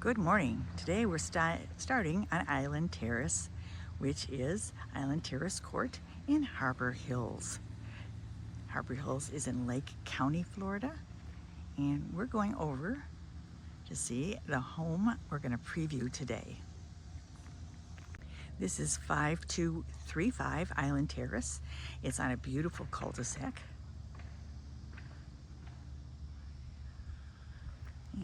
Good morning. Today we're starting on Island Terrace, which is Island Terrace Court in Harbor Hills. Harbor Hills is in Lake County, Florida, and we're going over to see the home we're going to preview today. This is 5235 Island Terrace. It's on a beautiful cul-de-sac.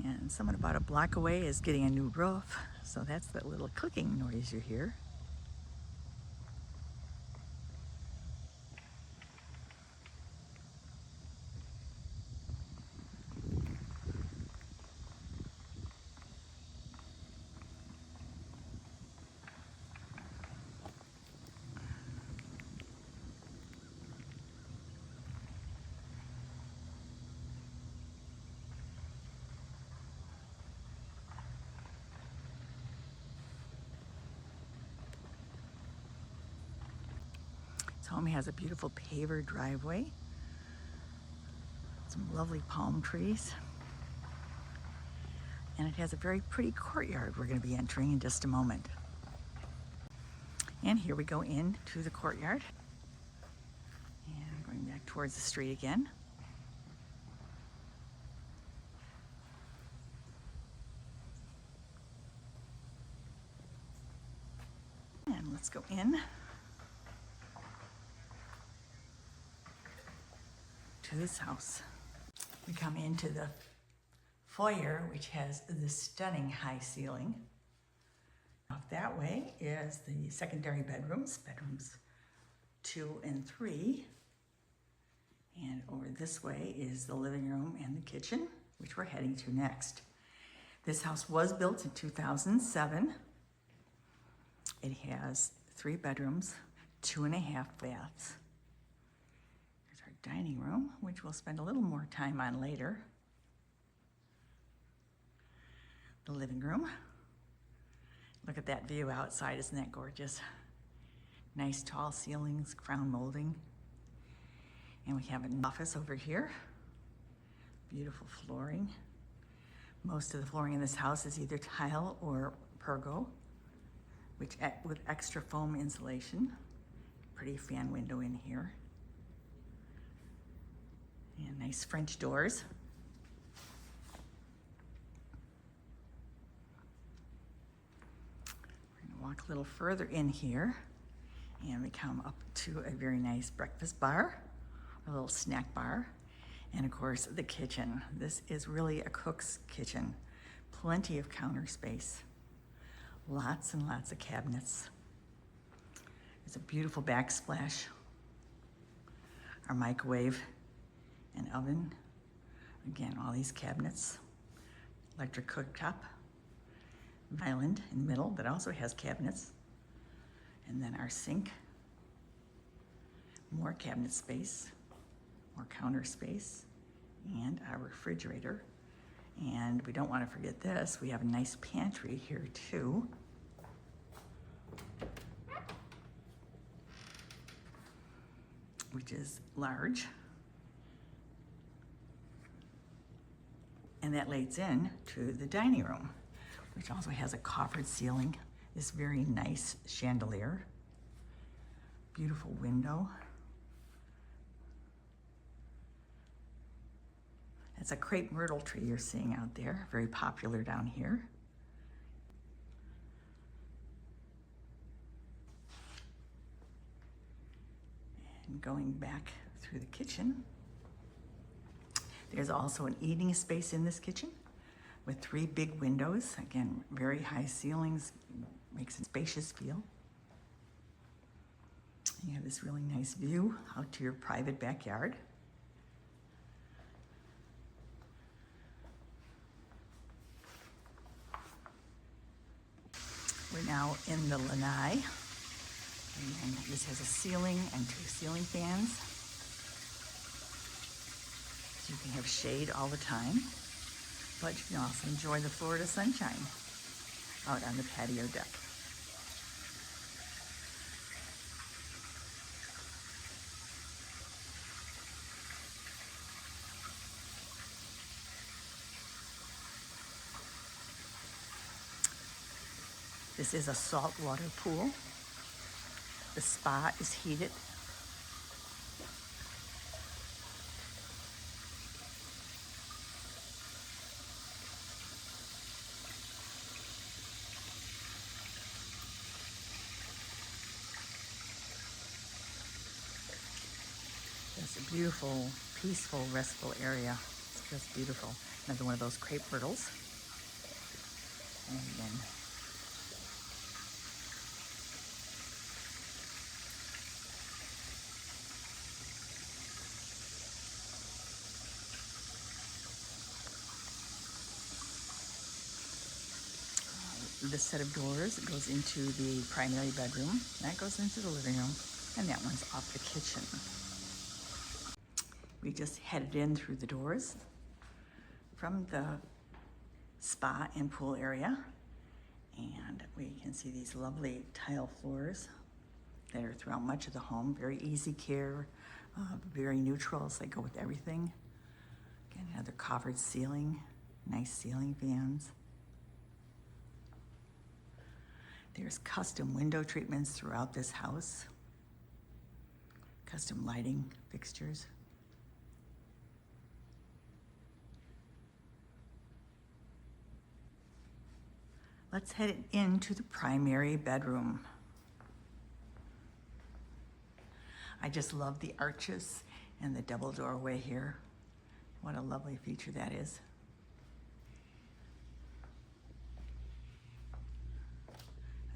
And someone about a block away is getting a new roof, so that's that little clicking noise you hear. This home has a beautiful paver driveway, some lovely palm trees, and it has a very pretty courtyard we're going to be entering in just a moment. And here we go into the courtyard, and going back towards the street again. And let's go in to this house. We come into the foyer, which has the stunning high ceiling. Off that way is the secondary bedrooms 2 and 3. And over this way is the living room and the kitchen, which we're heading to next. This house was built in 2007. It has 3 bedrooms, 2.5 baths. There's our dining room, which we'll spend a little more time on later. The living room. Look at that view outside, isn't that gorgeous? Nice tall ceilings, crown molding. And we have an office over here. Beautiful flooring. Most of the flooring in this house is either tile or pergo, which with extra foam insulation. Pretty fan window in here. And nice French doors. Walk a little further in here, and we come up to a very nice breakfast bar, a little snack bar, and of course the kitchen. This is really a cook's kitchen. Plenty of counter space, lots and lots of cabinets. There's a beautiful backsplash, our microwave and oven. Again, all these cabinets, electric cooktop. Island in the middle that also has cabinets, and then our sink, more cabinet space, more counter space, and our refrigerator. And we don't want to forget this, we have a nice pantry here too. Which is large. And that leads in to the dining room, which also has a coffered ceiling, this very nice chandelier, beautiful window. It's a crepe myrtle tree you're seeing out there, very popular down here. And going back through the kitchen, there's also an eating space in this kitchen, with 3 big windows. Again, very high ceilings, makes a spacious feel. You have this really nice view out to your private backyard. We're now in the lanai, and this has a ceiling and 2 ceiling fans. So you can have shade all the time. But you can also enjoy the Florida sunshine out on the patio deck. This is a saltwater pool. The spa is heated. It's a beautiful, peaceful, restful area. It's just beautiful. Another one of those crepe myrtles. And again, this set of doors goes into the primary bedroom. That goes into the living room. And that one's off the kitchen. We just headed in through the doors from the spa and pool area. And we can see these lovely tile floors that are throughout much of the home. Very easy care, very neutral, so they go with everything. Again, another covered ceiling, nice ceiling fans. There's custom window treatments throughout this house. Custom lighting fixtures. Let's head into the primary bedroom. I just love the arches and the double doorway here. What a lovely feature that is.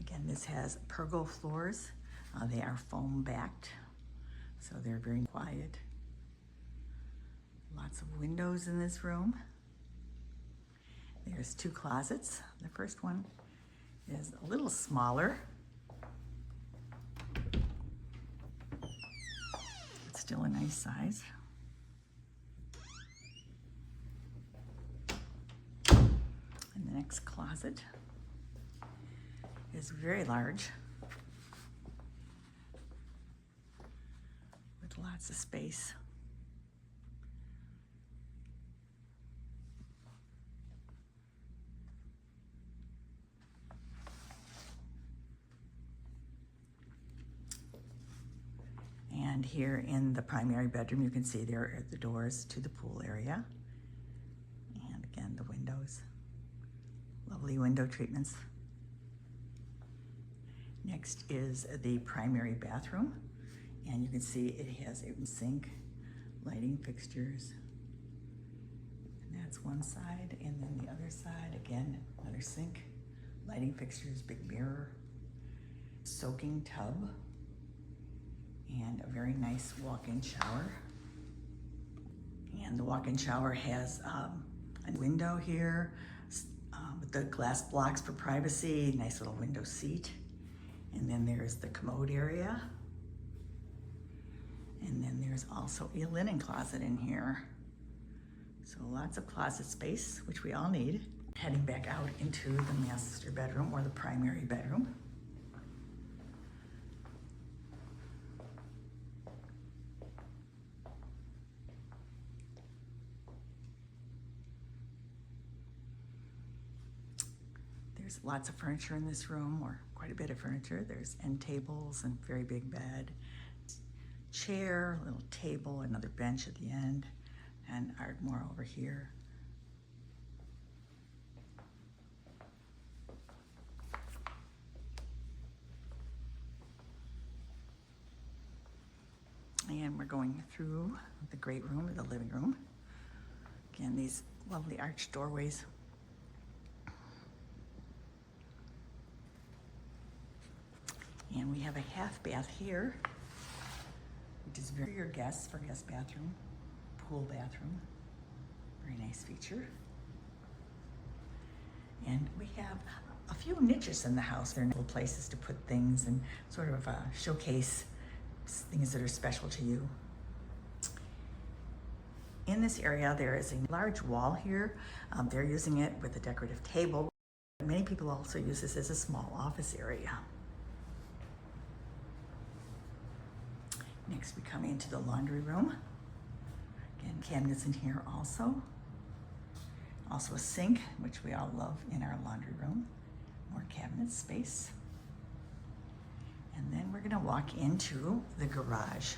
Again, this has pergo floors. They are foam backed, so they're very quiet. Lots of windows in this room. There's two closets. The first one is a little smaller. It's still a nice size. And the next closet is very large with lots of space. And here in the primary bedroom, you can see there are the doors to the pool area. And again, the windows. Lovely window treatments. Next is the primary bathroom. And you can see it has a sink, lighting fixtures. And that's one side. And then the other side, again, another sink, lighting fixtures, big mirror, soaking tub, and a very nice walk-in shower. And the walk-in shower has a window here with the glass blocks for privacy, nice little window seat. And then there's the commode area. And then there's also a linen closet in here. So lots of closet space, which we all need. Heading back out into the master bedroom or the primary bedroom. There's lots of furniture in this room, or quite a bit of furniture. There's end tables and very big bed, chair, little table, another bench at the end, and Ardmore over here. And we're going through the great room, or the living room. Again, these lovely arched doorways. And we have a half bath here, which is very for your guests, for guest bathroom, pool bathroom. Very nice feature. And we have a few niches in the house. They're little places to put things and sort of showcase things that are special to you. In this area, there is a large wall here. They're using it with a decorative table. Many people also use this as a small office area. Next, we come into the laundry room. Again, cabinets in here also. Also a sink, which we all love in our laundry room. More cabinet space. And then we're gonna walk into the garage.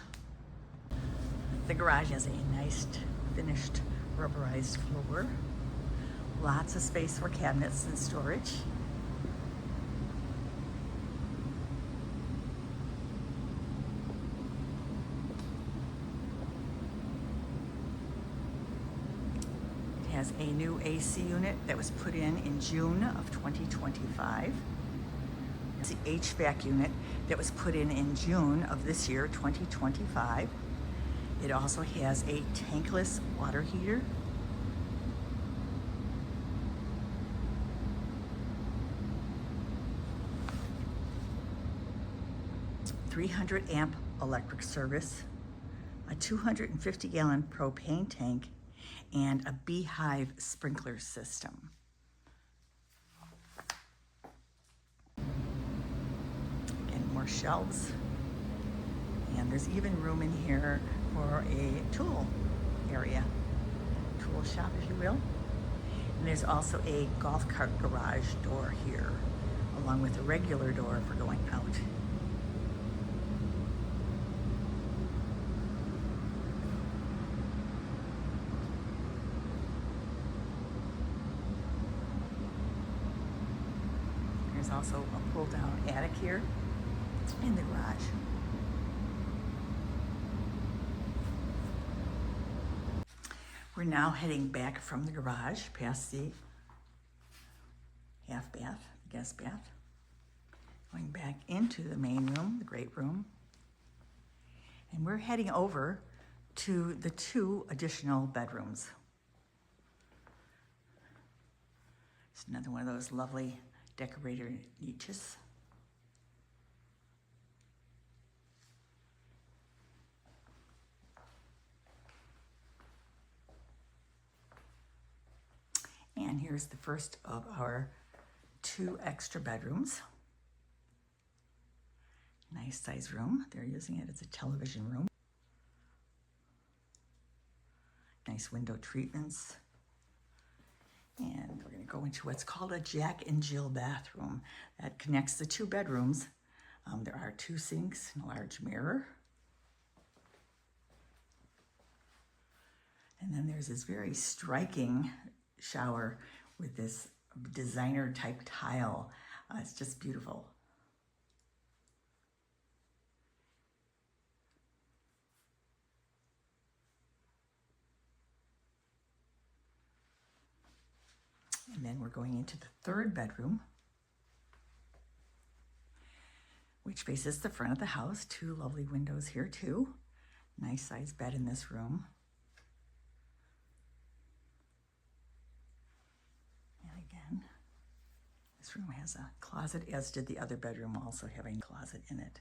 The garage has a nice finished rubberized floor. Lots of space for cabinets and storage. It has a new AC unit that was put in June of 2025. It's the HVAC unit that was put in June of this year, 2025. It also has a tankless water heater. .300 amp electric service, a 250-gallon propane tank, and a beehive sprinkler system. Again, more shelves. And there's even room in here for a tool area, tool shop, if you will. And there's also a golf cart garage door here, along with a regular door for going out. There's also a pull-down attic here in the garage. We're now heading back from the garage past the half bath, guest bath, going back into the main room, the great room, and we're heading over to the 2 additional bedrooms. It's another one of those lovely decorator niches. And here's the first of our 2 extra bedrooms. Nice size room. They're using it as a television room. Nice window treatments. And we're going to go into what's called a Jack and Jill bathroom that connects the 2 bedrooms. There are 2 sinks and a large mirror. And then there's this very striking shower with this designer type tile. It's just beautiful. And then we're going into the 3rd bedroom, which faces the front of the house. 2 lovely windows here too. Nice size bed in this room. And again, this room has a closet, as did the other bedroom, also having a closet in it.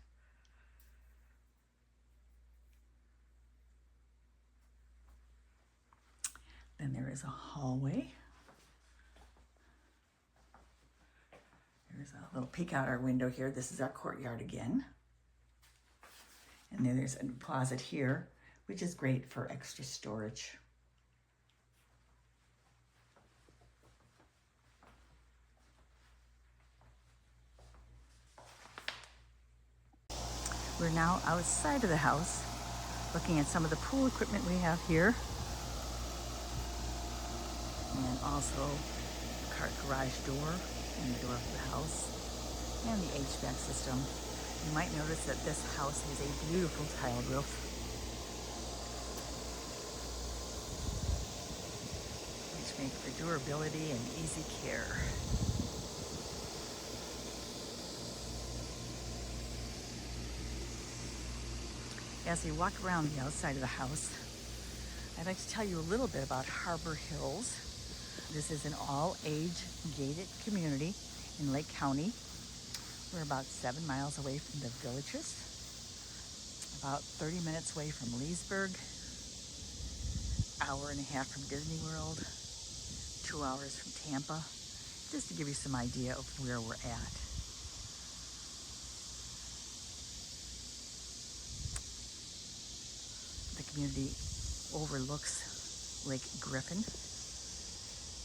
Then there is a hallway. There's a little peek out our window here. This is our courtyard again. And then there's a closet here, which is great for extra storage. We're now outside of the house, looking at some of the pool equipment we have here. And also the cart garage door and the door of the house and the HVAC system. You might notice that this house has a beautiful tiled roof. Which make for durability and easy care. As we walk around the outside of the house, I'd like to tell you a little bit about Harbor Hills. This is an all-age gated community in Lake County. We're about 7 miles away from the villages, about 30 minutes away from Leesburg, hour and a half from Disney World, 2 hours from Tampa, just to give you some idea of where we're at. The community overlooks Lake Griffin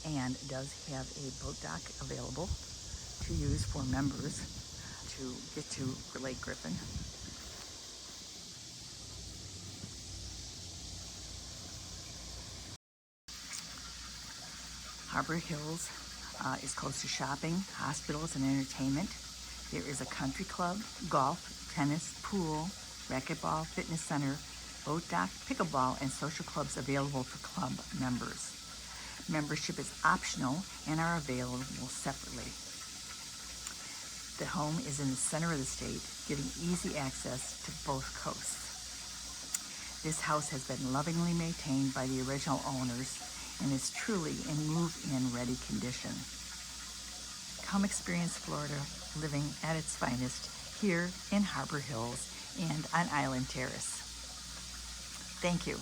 and does have a boat dock available to use for members to get to Lake Griffin. Harbor Hills is close to shopping, hospitals, and entertainment. There is a country club, golf, tennis, pool, racquetball, fitness center, boat dock, pickleball, and social clubs available for club members. Membership is optional and are available separately. The home is in the center of the state, giving easy access to both coasts. This house has been lovingly maintained by the original owners and is truly in move-in ready condition. Come experience Florida living at its finest here in Harbor Hills and on Island Terrace. Thank you.